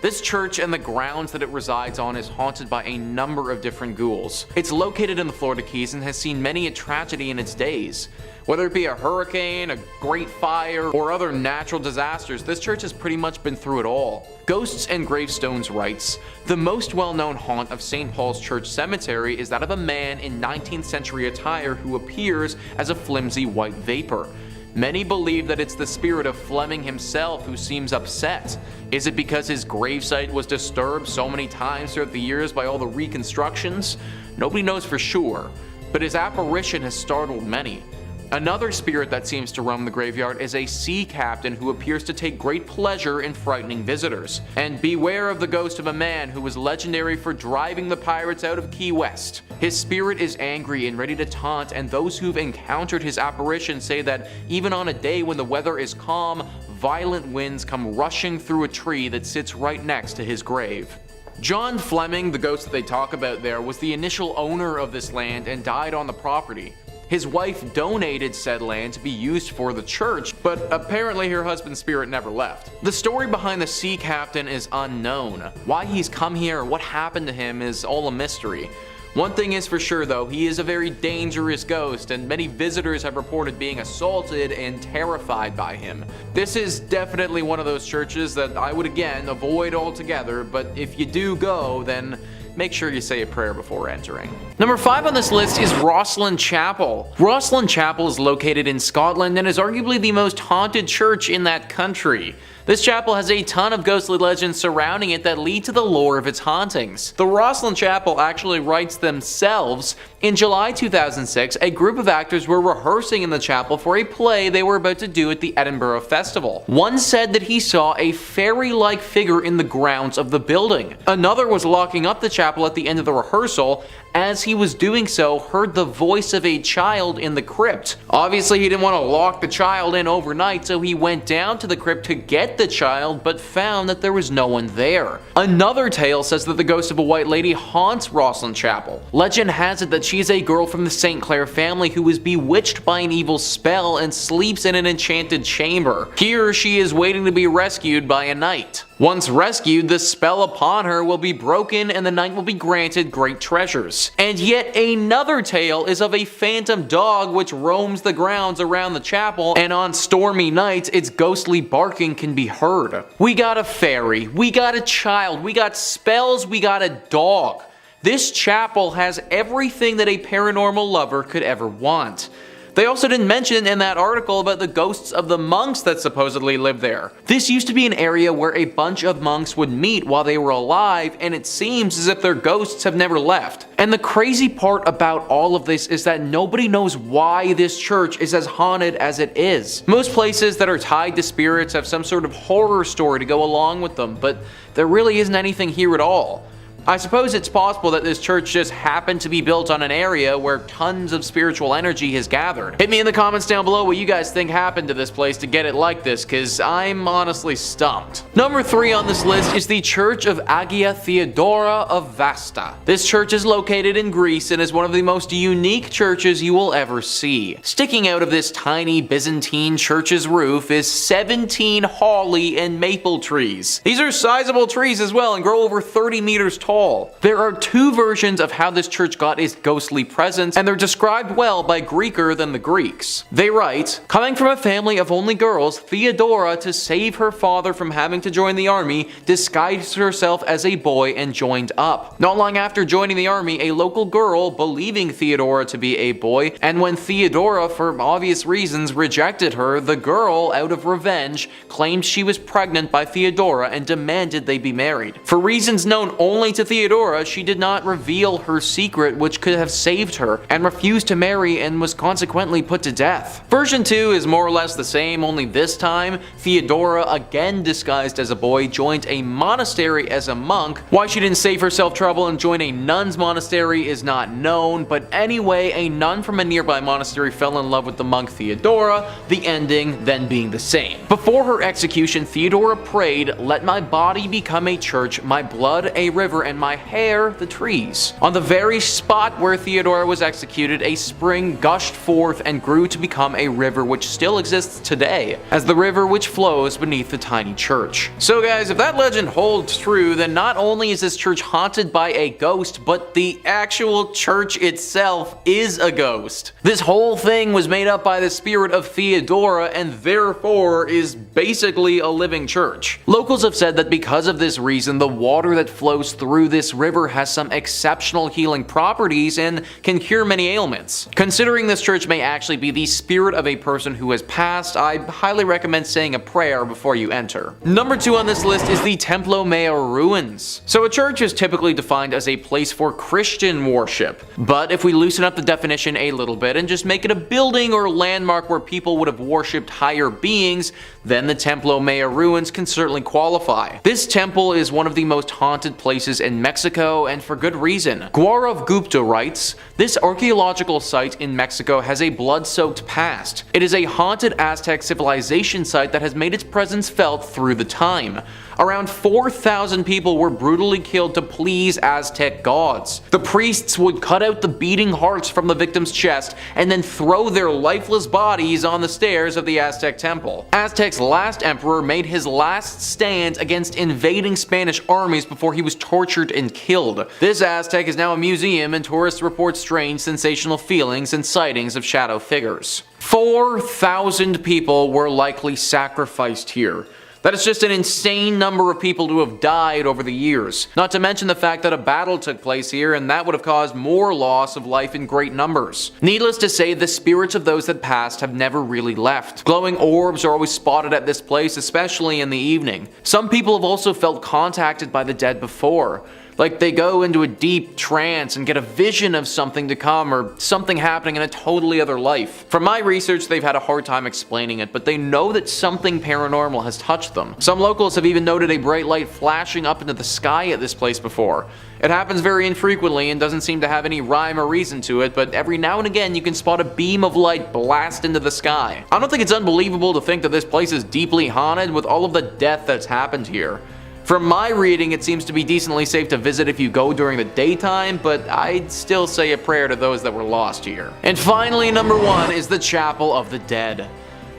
This church and the grounds that it resides on is haunted by a number of different ghouls. It's located in the Florida Keys and has seen many a tragedy in its days. Whether it be a hurricane, a great fire, or other natural disasters, this church has pretty much been through it all. Ghosts and Gravestones writes, the most well-known haunt of St. Paul's Church Cemetery is that of a man in 19th century attire who appears as a flimsy white vapor. Many believe that it's the spirit of Fleming himself who seems upset. Is it because his gravesite was disturbed so many times throughout the years by all the reconstructions? Nobody knows for sure, but his apparition has startled many. Another spirit that seems to roam the graveyard is a sea captain who appears to take great pleasure in frightening visitors. And beware of the ghost of a man who was legendary for driving the pirates out of Key West. His spirit is angry and ready to taunt, and those who've encountered his apparition say that even on a day when the weather is calm, violent winds come rushing through a tree that sits right next to his grave. John Fleming, the ghost that they talk about there, was the initial owner of this land and died on the property. His wife donated said land to be used for the church, but apparently her husband's spirit never left. The story behind the sea captain is unknown. Why he's come here or what happened to him is all a mystery. One thing is for sure though, he is a very dangerous ghost, and many visitors have reported being assaulted and terrified by him. This is definitely one of those churches that I would again avoid altogether, but if you do go, then make sure you say a prayer before entering. Number 5 on this list is Rosslyn Chapel. Rosslyn Chapel is located in Scotland and is arguably the most haunted church in that country. This chapel has a ton of ghostly legends surrounding it that lead to the lore of its hauntings. The Rosslyn Chapel actually writes themselves. In July 2006, a group of actors were rehearsing in the chapel for a play they were about to do at the Edinburgh Festival. One said that he saw a fairy-like figure in the grounds of the building. Another was locking up the chapel at the end of the rehearsal. As he was doing so, heard the voice of a child in the crypt. Obviously, he didn't want to lock the child in overnight, so he went down to the crypt to get the child, but found that there was no one there. Another tale says that the ghost of a white lady haunts Rosslyn Chapel. Legend has it that she is a girl from the St. Clair family who was bewitched by an evil spell and sleeps in an enchanted chamber. Here, she is waiting to be rescued by a knight. Once rescued, the spell upon her will be broken and the knight will be granted great treasures. And yet another tale is of a phantom dog which roams the grounds around the chapel, and on stormy nights its ghostly barking can be heard. We got a fairy, we got a child, we got spells, we got a dog. This chapel has everything that a paranormal lover could ever want. They also didn't mention in that article about the ghosts of the monks that supposedly live there. This used to be an area where a bunch of monks would meet while they were alive, and it seems as if their ghosts have never left. And the crazy part about all of this is that nobody knows why this church is as haunted as it is. Most places that are tied to spirits have some sort of horror story to go along with them, but there really isn't anything here at all. I suppose it's possible that this church just happened to be built on an area where tons of spiritual energy has gathered. Hit me in the comments down below what you guys think happened to this place to get it like this, cause I'm honestly stumped. Number 3 on this list is the Church of Agia Theodora of Vasta. This church is located in Greece and is one of the most unique churches you will ever see. Sticking out of this tiny Byzantine church's roof is 17 holly and maple trees. These are sizable trees as well and grow over 30 meters tall. There are 2 versions of how this church got its ghostly presence, and they're described well by Greeker than the Greeks. They write, coming from a family of only girls, Theodora, to save her father from having to join the army, disguised herself as a boy and joined up. Not long after joining the army, a local girl, believing Theodora to be a boy, and when Theodora, for obvious reasons, rejected her, the girl, out of revenge, claimed she was pregnant by Theodora and demanded they be married. For reasons known only to Theodora, she did not reveal her secret, which could have saved her, and refused to marry and was consequently put to death. Version 2 is more or less the same, only this time, Theodora, again disguised as a boy, joined a monastery as a monk. Why she didn't save herself trouble and join a nun's monastery is not known, but anyway, a nun from a nearby monastery fell in love with the monk Theodora, the ending then being the same. Before her execution, Theodora prayed, "Let my body become a church, my blood a river, and my hair the trees." On the very spot where Theodora was executed, a spring gushed forth and grew to become a river which still exists today, as the river which flows beneath the tiny church. So guys, if that legend holds true, then not only is this church haunted by a ghost, but the actual church itself is a ghost. This whole thing was made up by the spirit of Theodora and therefore is basically a living church. Locals have said that because of this reason, the water that flows through through this river has some exceptional healing properties and can cure many ailments. Considering this church may actually be the spirit of a person who has passed, I highly recommend saying a prayer before you enter. Number 2 on this list is the Templo Mayor ruins. So a church is typically defined as a place for Christian worship, but if we loosen up the definition a little bit and just make it a building or landmark where people would have worshipped higher beings, then the Templo Mayor ruins can certainly qualify. This temple is one of the most haunted places in Mexico, and for good reason. Gaurav Gupta writes, "This archaeological site in Mexico has a blood-soaked past. It is a haunted Aztec civilization site that has made its presence felt through the time. Around 4,000 people were brutally killed to please Aztec gods. The priests would cut out the beating hearts from the victim's chest and then throw their lifeless bodies on the stairs of the Aztec temple. Aztec's last emperor made his last stand against invading Spanish armies before he was tortured and killed. This Aztec is now a museum, and tourists report strange, sensational feelings and sightings of shadow figures." 4,000 people were likely sacrificed here. That is just an insane number of people to have died over the years. Not to mention the fact that a battle took place here, and that would have caused more loss of life in great numbers. Needless to say, the spirits of those that passed have never really left. Glowing orbs are always spotted at this place, especially in the evening. Some people have also felt contacted by the dead before. Like they go into a deep trance and get a vision of something to come or something happening in a totally other life. From my research, they've had a hard time explaining it, but they know that something paranormal has touched them. Some locals have even noted a bright light flashing up into the sky at this place before. It happens very infrequently and doesn't seem to have any rhyme or reason to it, but every now and again you can spot a beam of light blast into the sky. I don't think it's unbelievable to think that this place is deeply haunted with all of the death that's happened here. From my reading, it seems to be decently safe to visit if you go during the daytime, but I'd still say a prayer to those that were lost here. And finally, number 1 is the Chapel of the Dead.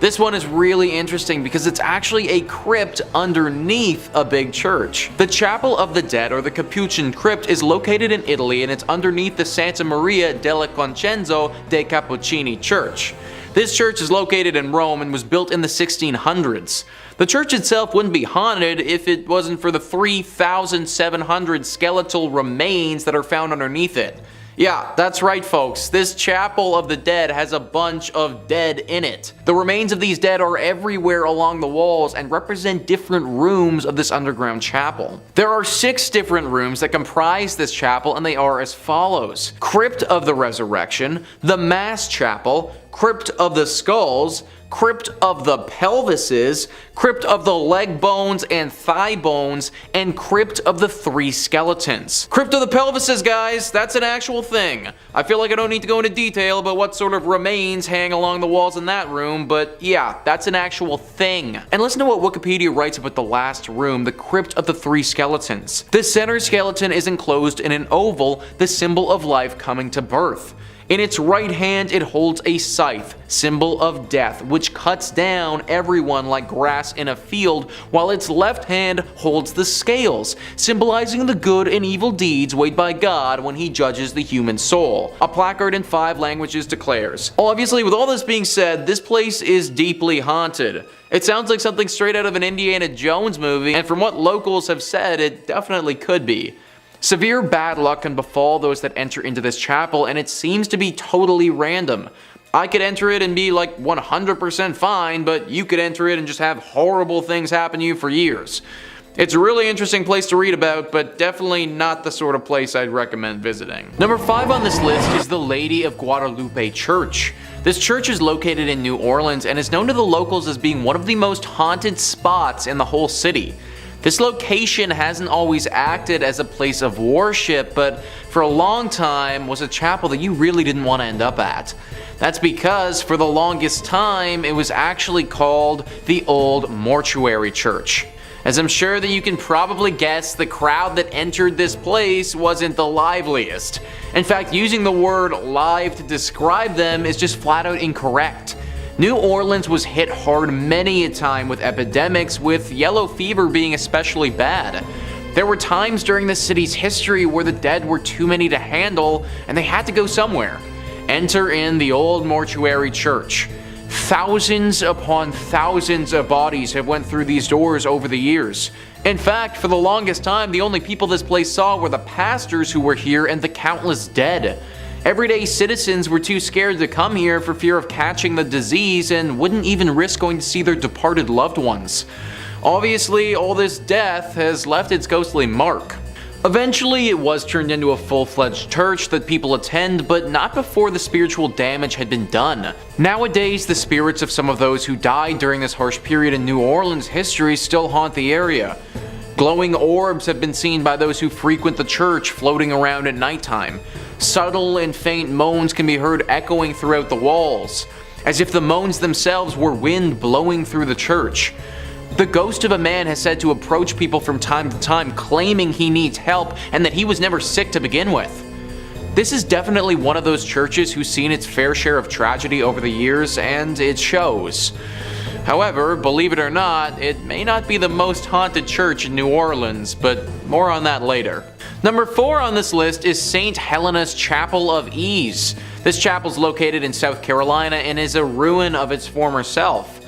This one is really interesting because it's actually a crypt underneath a big church. The Chapel of the Dead, or the Capuchin Crypt, is located in Italy, and it's underneath the Santa Maria della Concenzo dei Cappuccini Church. This church is located in Rome and was built in the 1600s. The church itself wouldn't be haunted if it wasn't for the 3,700 skeletal remains that are found underneath it. Yeah, that's right folks, this Chapel of the Dead has a bunch of dead in it. The remains of these dead are everywhere along the walls and represent different rooms of this underground chapel. There are 6 different rooms that comprise this chapel, and they are as follows: Crypt of the Resurrection, the Mass Chapel, Crypt of the Skulls, Crypt of the Pelvises, Crypt of the Leg Bones and Thigh Bones, and Crypt of the 3 Skeletons. Crypt of the Pelvises, guys, that's an actual thing. I feel like I don't need to go into detail about what sort of remains hang along the walls in that room, but yeah, that's an actual thing. And listen to what Wikipedia writes about the last room, the Crypt of the 3 Skeletons. The center skeleton is enclosed in an oval, the symbol of life coming to birth. In its right hand, it holds a scythe, symbol of death, which cuts down everyone like grass in a field, while its left hand holds the scales, symbolizing the good and evil deeds weighed by God when he judges the human soul. A placard in 5 languages declares. Obviously, with all this being said, this place is deeply haunted. It sounds like something straight out of an Indiana Jones movie, and from what locals have said, it definitely could be. Severe bad luck can befall those that enter into this chapel, and it seems to be totally random. I could enter it and be like 100% fine, but you could enter it and just have horrible things happen to you for years. It's a really interesting place to read about, but definitely not the sort of place I'd recommend visiting. Number 5 on this list is the Lady of Guadalupe Church. This church is located in New Orleans and is known to the locals as being one of the most haunted spots in the whole city. This location hasn't always acted as a place of worship, but for a long time was a chapel that you really didn't want to end up at. That's because for the longest time it was actually called the Old Mortuary Church. As I'm sure that you can probably guess, the crowd that entered this place wasn't the liveliest. In fact, using the word live to describe them is just flat out incorrect. New Orleans was hit hard many a time with epidemics, with yellow fever being especially bad. There were times during the city's history where the dead were too many to handle and they had to go somewhere. Enter in the Old Mortuary Church. Thousands upon thousands of bodies have went through these doors over the years. In fact, for the longest time, the only people this place saw were the pastors who were here and the countless dead. Everyday citizens were too scared to come here for fear of catching the disease and wouldn't even risk going to see their departed loved ones. Obviously, all this death has left its ghostly mark. Eventually, it was turned into a full-fledged church that people attend, but not before the spiritual damage had been done. Nowadays, the spirits of some of those who died during this harsh period in New Orleans history still haunt the area. Glowing orbs have been seen by those who frequent the church floating around at nighttime. Subtle and faint moans can be heard echoing throughout the walls, as if the moans themselves were wind blowing through the church. The ghost of a man has said to approach people from time to time claiming he needs help and that he was never sick to begin with. This is definitely one of those churches who's seen its fair share of tragedy over the years, and it shows. However, believe it or not, it may not be the most haunted church in New Orleans, but more on that later. Number 4 on this list is St. Helena's Chapel of Ease. This chapel is located in South Carolina and is a ruin of its former self.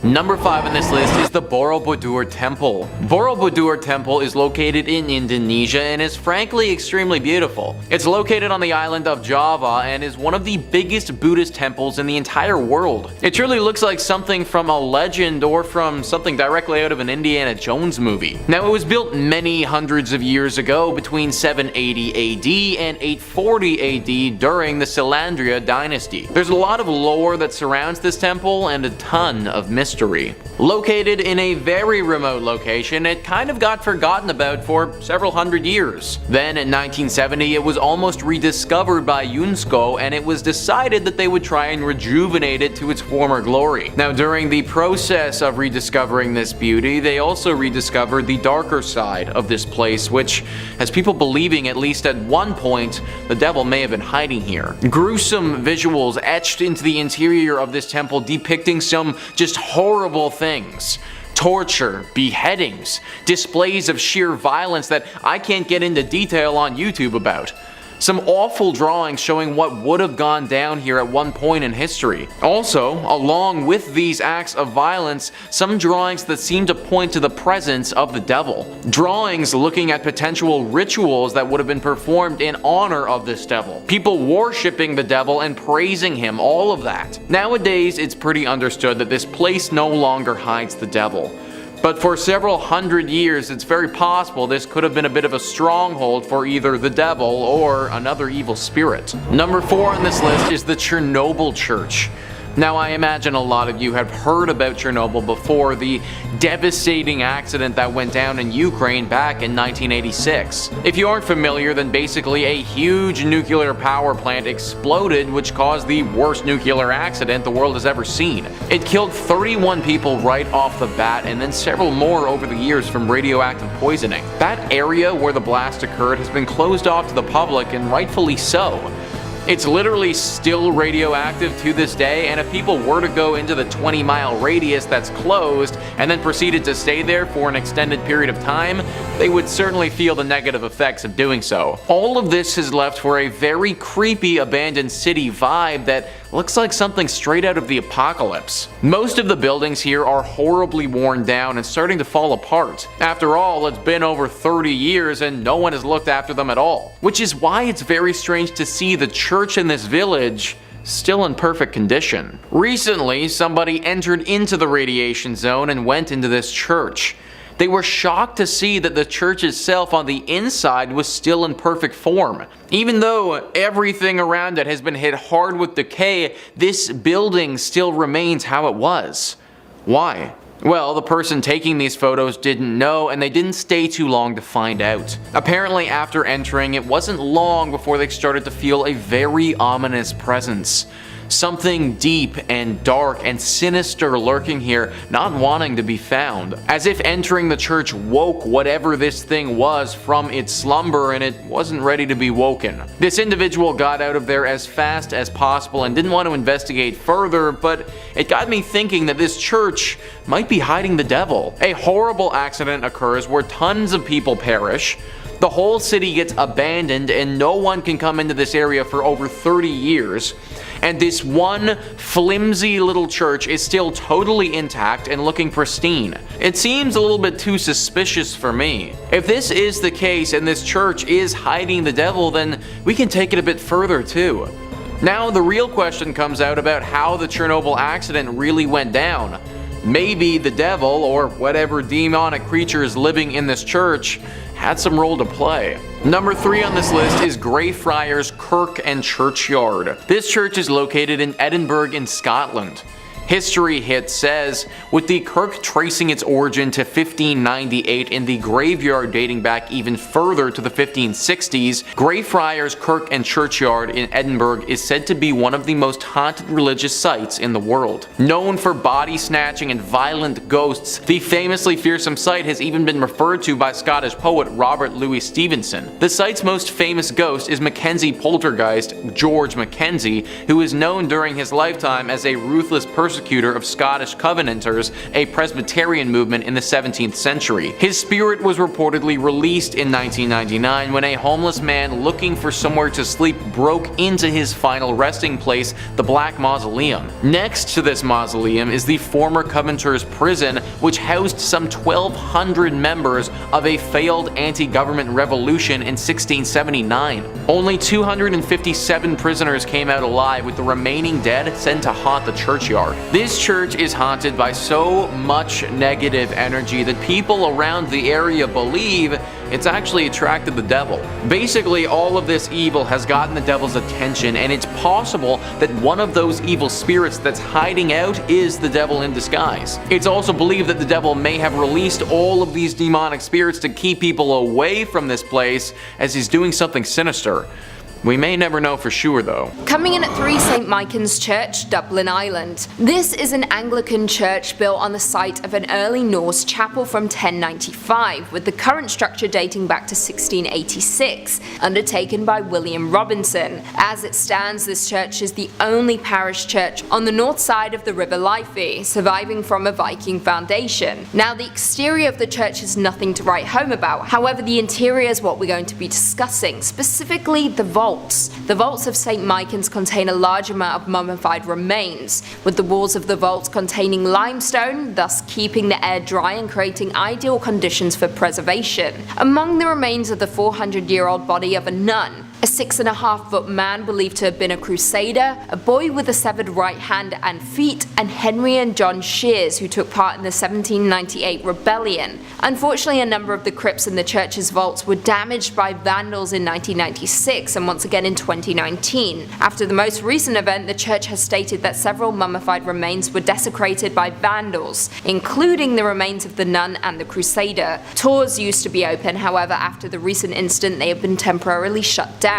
Number 5 on this list is the Borobudur Temple. Borobudur Temple is located in Indonesia and is frankly extremely beautiful. It's located on the island of Java and is one of the biggest Buddhist temples in the entire world. It truly looks like something from a legend or from something directly out of an Indiana Jones movie. Now, it was built many hundreds of years ago between 780 AD and 840 AD during the Selandria dynasty. There's a lot of lore that surrounds this temple and a ton of mystery. Located in a very remote location, it kind of got forgotten about for several hundred years. Then in 1970, it was almost rediscovered by UNESCO, and it was decided that they would try and rejuvenate it to its former glory. Now, during the process of rediscovering this beauty, they also rediscovered the darker side of this place, which has people believing at least at one point the devil may have been hiding here. Gruesome visuals etched into the interior of this temple depicting some just horrible things. Torture, beheadings, displays of sheer violence that I can't get into detail on YouTube about. Some awful drawings showing what would have gone down here at one point in history. Also, along with these acts of violence, some drawings that seem to point to the presence of the devil. Drawings looking at potential rituals that would have been performed in honor of this devil. People worshipping the devil and praising him, all of that. Nowadays, it's pretty understood that this place no longer hides the devil. But for several hundred years, it's very possible this could have been a bit of a stronghold for either the devil or another evil spirit. Number 4 on this list is the Chernobyl Church. Now, I imagine a lot of you have heard about Chernobyl before, the devastating accident that went down in Ukraine back in 1986. If you aren't familiar, then basically a huge nuclear power plant exploded, which caused the worst nuclear accident the world has ever seen. It killed 31 people right off the bat, and then several more over the years from radioactive poisoning. That area where the blast occurred has been closed off to the public, and rightfully so. It's literally still radioactive to this day, and if people were to go into the 20-mile radius that's closed and then proceeded to stay there for an extended period of time, they would certainly feel the negative effects of doing so. All of this has left for a very creepy abandoned city vibe that looks like something straight out of the apocalypse. Most of the buildings here are horribly worn down and starting to fall apart. After all, it's been over 30 years and no one has looked after them at all. Which is why it's very strange to see the church in this village still in perfect condition. Recently, somebody entered into the radiation zone and went into this church. They were shocked to see that the church itself on the inside was still in perfect form. Even though everything around it has been hit hard with decay, this building still remains how it was. Why? Well, the person taking these photos didn't know, and they didn't stay too long to find out. Apparently, after entering, it wasn't long before they started to feel a very ominous presence. Something deep and dark and sinister lurking here, not wanting to be found. As if entering the church woke whatever this thing was from its slumber, and it wasn't ready to be woken. This individual got out of there as fast as possible and didn't want to investigate further, but it got me thinking that this church might be hiding the devil. A horrible accident occurs where tons of people perish. The whole city gets abandoned and no one can come into this area for over 30 years. and this one flimsy little church is still totally intact and looking pristine. It seems a little bit too suspicious for me. If this is the case and this church is hiding the devil, then we can take it a bit further too. Now the real question comes out about how the Chernobyl accident really went down. Maybe the devil, or whatever demonic creatures living in this church, had some role to play. Number 3 on this list is Grayfriars Kirk and Churchyard. This church is located in Edinburgh in Scotland. History Hit says, with the Kirk tracing its origin to 1598 and the graveyard dating back even further to the 1560s, Grayfriars Kirk and Churchyard in Edinburgh is said to be one of the most haunted religious sites in the world. Known for body snatching and violent ghosts, the famously fearsome site has even been referred to by Scottish poet Robert Louis Stevenson. The site's most famous ghost is Mackenzie poltergeist George Mackenzie, who is known during his lifetime as a ruthless persecutor of Scottish Covenanters, a Presbyterian movement in the 17th century. His spirit was reportedly released in 1999 when a homeless man looking for somewhere to sleep broke into his final resting place, the Black Mausoleum. Next to this mausoleum is the former Covenanters prison, which housed some 1,200 members of a failed anti-government revolution in 1679. Only 257 prisoners came out alive, with the remaining dead sent to haunt the churchyard. This church is haunted by so much negative energy that people around the area believe it's actually attracted the devil. Basically, all of this evil has gotten the devil's attention, and it's possible that one of those evil spirits that's hiding out is the devil in disguise. It's also believed that the devil may have released all of these demonic spirits to keep people away from this place, as he's doing something sinister. We may never know for sure though. Coming in at 3, St. Michan's Church, Dublin, Ireland. This is an Anglican church built on the site of an early Norse chapel from 1095, with the current structure dating back to 1686, undertaken by William Robinson. As it stands, this church is the only parish church on the north side of the River Liffey, surviving from a Viking foundation. Now, the exterior of the church is nothing to write home about, however the interior is what we're going to be discussing, specifically the vault. The vaults of St. Michan's contain a large amount of mummified remains, with the walls of the vaults containing limestone, thus keeping the air dry and creating ideal conditions for preservation. Among the remains of the 400-year-old body of a nun, a 6.5-foot man believed to have been a crusader, a boy with a severed right hand and feet, and Henry and John Shears, who took part in the 1798 rebellion. Unfortunately, a number of the crypts in the church's vaults were damaged by vandals in 1996 and once again in 2019. After the most recent event, the church has stated that several mummified remains were desecrated by vandals, including the remains of the nun and the crusader. Tours used to be open, however, after the recent incident they have been temporarily shut down.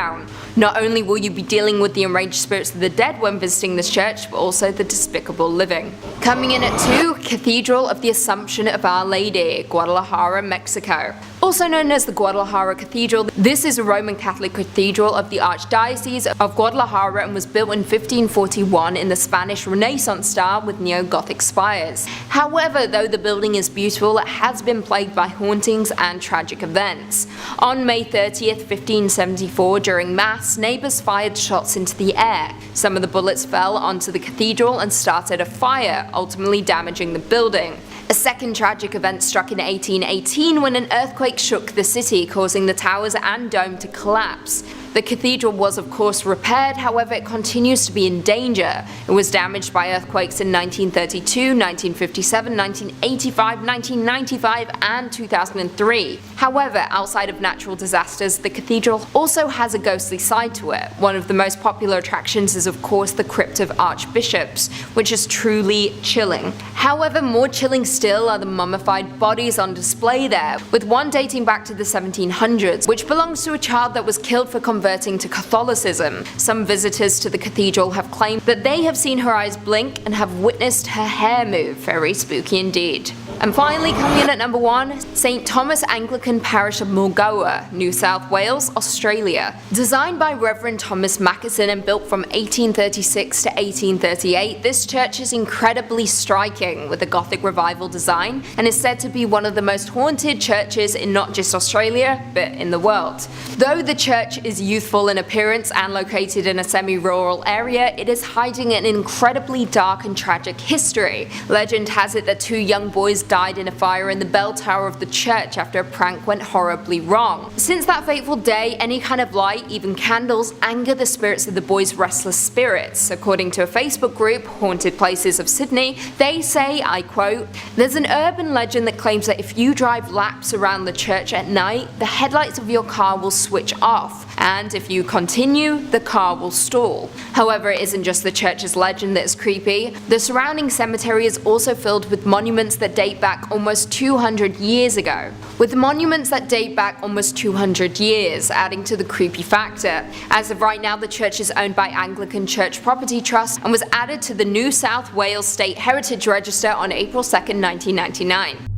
Not only will you be dealing with the enraged spirits of the dead when visiting this church, but also the despicable living. Coming in at 2, Cathedral of the Assumption of Our Lady, Guadalajara, Mexico. Also known as the Guadalajara Cathedral, this is a Roman Catholic cathedral of the Archdiocese of Guadalajara and was built in 1541 in the Spanish Renaissance style with neo-Gothic spires. However, though the building is beautiful, it has been plagued by hauntings and tragic events. On May 30th, 1574, during Mass, neighbours fired shots into the air. Some of the bullets fell onto the cathedral and started a fire, ultimately damaging the building. A second tragic event struck in 1818 when an earthquake shook the city, causing the towers and dome to collapse. The cathedral was of course repaired, however it continues to be in danger. It was damaged by earthquakes in 1932, 1957, 1985, 1995 and 2003. However, outside of natural disasters, the cathedral also has a ghostly side to it. One of the most popular attractions is of course the Crypt of Archbishops, which is truly chilling. However, more chilling still are the mummified bodies on display there, with one dating back to the 1700s, which belongs to a child that was killed for converting to Catholicism. Some visitors to the cathedral have claimed that they have seen her eyes blink and have witnessed her hair move. Very spooky indeed. And finally, coming in at number 1, St. Thomas Anglican Parish of Mulgoa, New South Wales, Australia. Designed by Reverend Thomas Mackinson and built from 1836 to 1838, this church is incredibly striking with a Gothic revival design and is said to be one of the most haunted churches in not just Australia, but in the world. Though the church is youthful in appearance and located in a semi-rural area, it is hiding an incredibly dark and tragic history. Legend has it that 2 young boys died in a fire in the bell tower of the church after a prank went horribly wrong. Since that fateful day, any kind of light, even candles, anger the spirits of the boys' restless spirits. According to a Facebook group, Haunted Places of Sydney, they say, I quote, "There's an urban legend that claims that if you drive laps around the church at night, the headlights of your car will switch off, and if you continue, the car will stall." However, it isn't just the church's legend that is creepy. The surrounding cemetery is also filled with monuments that date back almost 200 years ago. With monuments that date back almost 200 years, adding to the creepy factor. As of right now, the church is owned by Anglican Church Property Trust and was added to the New South Wales State Heritage Register on April 2nd, 1999.